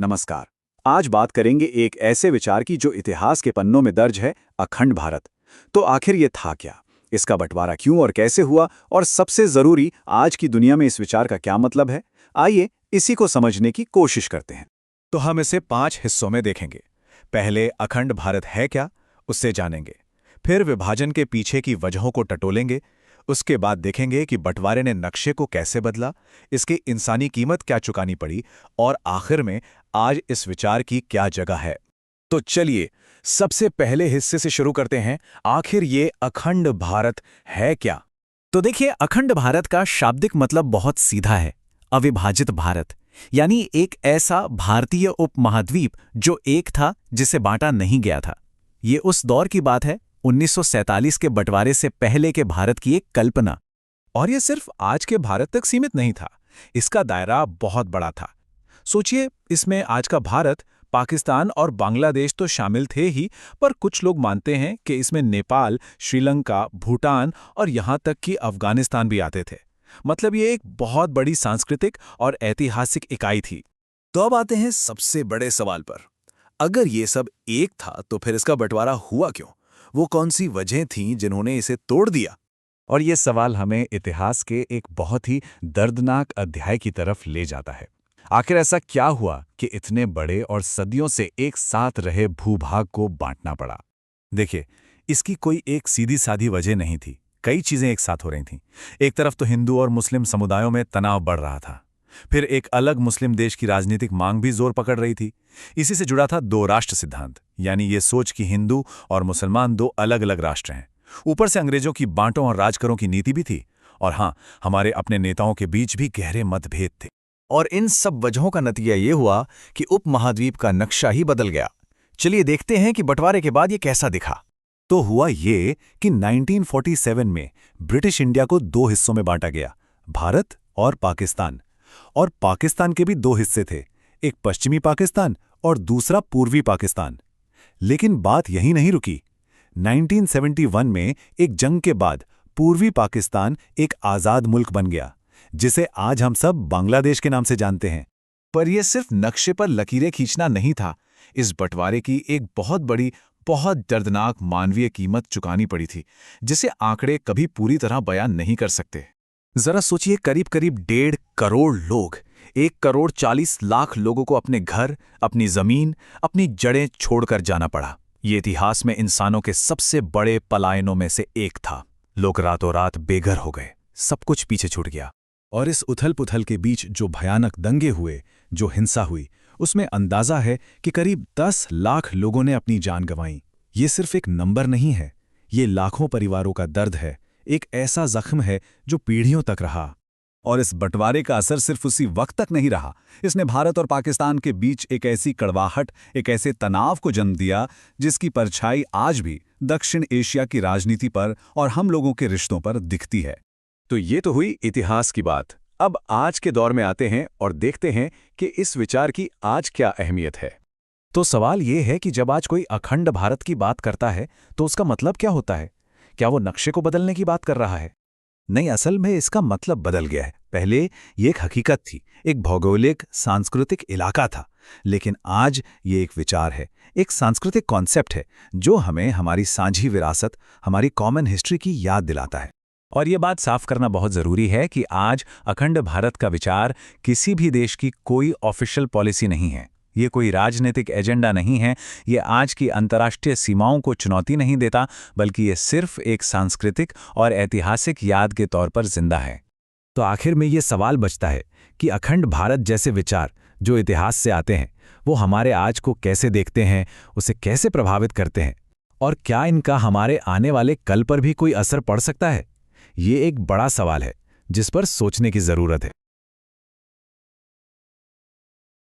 नमस्कार। आज बात करेंगे एक ऐसे विचार की जो इतिहास के पन्नों में दर्ज है, अखंड भारत। तो आखिर ये था क्या? इसका बंटवारा क्यों और कैसे हुआ? और सबसे जरूरी, आज की दुनिया में इस विचार का क्या मतलब है? आइए इसी को समझने की कोशिश करते हैं। तो हम इसे 5 हिस्सों में देखेंगे। पहले अखंड भारत है क्या, उससे जानेंगे। फिर विभाजन के पीछे की वजहों को टटोलेंगे। उसके बाद देखेंगे कि बंटवारे ने नक्शे को कैसे बदला, इसकी इंसानी कीमत क्या चुकानी पड़ी, और आखिर में आज इस विचार की क्या जगह है। तो चलिए सबसे पहले हिस्से से शुरू करते हैं। आखिर ये अखंड भारत है क्या? तो देखिए, अखंड भारत का शाब्दिक मतलब बहुत सीधा है, अविभाजित भारत। यानी एक ऐसा भारतीय उपमहाद्वीप जो एक था, जिसे बांटा नहीं गया था। ये उस दौर की बात है, 1947 के बंटवारे से पहले के भारत की एक कल्पना। और ये सिर्फ आज के भारत तक सीमित नहीं था, इसका दायरा बहुत बड़ा था। सोचिए, इसमें आज का भारत, पाकिस्तान और बांग्लादेश तो शामिल थे ही, पर कुछ लोग मानते हैं कि इसमें नेपाल, श्रीलंका, भूटान और यहाँ तक कि अफगानिस्तान भी आते थे। मतलब ये एक बहुत बड़ी सांस्कृतिक और ऐतिहासिक इकाई थी। तो अब आते हैं सबसे बड़े सवाल पर। अगर ये सब एक था तो फिर इसका बंटवारा हुआ क्यों? वो कौन सी वजहें थीं जिन्होंने इसे तोड़ दिया? और ये सवाल हमें इतिहास के एक बहुत ही दर्दनाक अध्याय की तरफ ले जाता है। आखिर ऐसा क्या हुआ कि इतने बड़े और सदियों से एक साथ रहे भूभाग को बांटना पड़ा? देखिए, इसकी कोई एक सीधी साधी वजह नहीं थी। कई चीजें एक साथ हो रही थीं। एक तरफ तो हिंदू और मुस्लिम समुदायों में तनाव बढ़ रहा था। फिर एक अलग मुस्लिम देश की राजनीतिक मांग भी जोर पकड़ रही थी। इसी से जुड़ा था दो राष्ट्र सिद्धांत, यानी ये सोच कि हिंदू और मुसलमान दो अलग अलग राष्ट्र हैं। ऊपर से अंग्रेजों की बांटों और राज करो की नीति भी थी। और हाँ, हमारे अपने नेताओं के बीच भी गहरे मतभेद थे। और इन सब वजहों का नतीजा ये हुआ कि उपमहाद्वीप का नक्शा ही बदल गया। चलिए देखते हैं कि बंटवारे के बाद ये कैसा दिखा। तो हुआ ये कि 1947 में ब्रिटिश इंडिया को दो हिस्सों में बांटा गया, भारत और पाकिस्तान। और पाकिस्तान के भी दो हिस्से थे, एक पश्चिमी पाकिस्तान और दूसरा पूर्वी पाकिस्तान। लेकिन बात यहीं नहीं रुकी। 1971 में एक जंग के बाद पूर्वी पाकिस्तान एक आज़ाद मुल्क बन गया, जिसे आज हम सब बांग्लादेश के नाम से जानते हैं। पर यह सिर्फ नक्शे पर लकीरें खींचना नहीं था। इस बंटवारे की एक बहुत बड़ी, बहुत दर्दनाक मानवीय कीमत चुकानी पड़ी थी, जिसे आंकड़े कभी पूरी तरह बयान नहीं कर सकते। जरा सोचिए, करीब करीब 1.5 करोड़ लोग, 1 करोड़ 40 लाख लोगों को अपने घर, अपनी जमीन, अपनी जड़ें छोड़कर जाना पड़ा। ये इतिहास में इंसानों के सबसे बड़े पलायनों में से एक था। लोग रातों रात बेघर हो गए, सब कुछ पीछे छूट गया। और इस उथल पुथल के बीच जो भयानक दंगे हुए, जो हिंसा हुई, उसमें अंदाजा है कि करीब 10 लाख लोगों ने अपनी जान गंवाई। ये सिर्फ एक नंबर नहीं है, ये लाखों परिवारों का दर्द है, एक ऐसा जख्म है जो पीढ़ियों तक रहा। और इस बंटवारे का असर सिर्फ उसी वक्त तक नहीं रहा। इसने भारत और पाकिस्तान के बीच एक ऐसी कड़वाहट, एक ऐसे तनाव को जन्म दिया जिसकी परछाई आज भी दक्षिण एशिया की राजनीति पर और हम लोगों के रिश्तों पर दिखती है। तो ये तो हुई इतिहास की बात। अब आज के दौर में आते हैं और देखते हैं कि इस विचार की आज क्या अहमियत है। तो सवाल ये है कि जब आज कोई अखंड भारत की बात करता है तो उसका मतलब क्या होता है? क्या वो नक्शे को बदलने की बात कर रहा है? नहीं, असल में इसका मतलब बदल गया है। पहले ये एक हकीकत थी, एक भौगोलिक सांस्कृतिक इलाका था। लेकिन आज ये एक विचार है, एक सांस्कृतिक कॉन्सेप्ट है जो हमें हमारी साझी विरासत, हमारी कॉमन हिस्ट्री की याद दिलाता है। और ये बात साफ करना बहुत ज़रूरी है कि आज अखंड भारत का विचार किसी भी देश की कोई ऑफिशियल पॉलिसी नहीं है। ये कोई राजनीतिक एजेंडा नहीं है। ये आज की अंतर्राष्ट्रीय सीमाओं को चुनौती नहीं देता, बल्कि ये सिर्फ एक सांस्कृतिक और ऐतिहासिक याद के तौर पर जिंदा है। तो आखिर में ये सवाल बचता है कि अखंड भारत जैसे विचार जो इतिहास से आते हैं, वो हमारे आज को कैसे देखते हैं, उसे कैसे प्रभावित करते हैं, और क्या इनका हमारे आने वाले कल पर भी कोई असर पड़ सकता है? ये एक बड़ा सवाल है जिस पर सोचने की ज़रूरत है।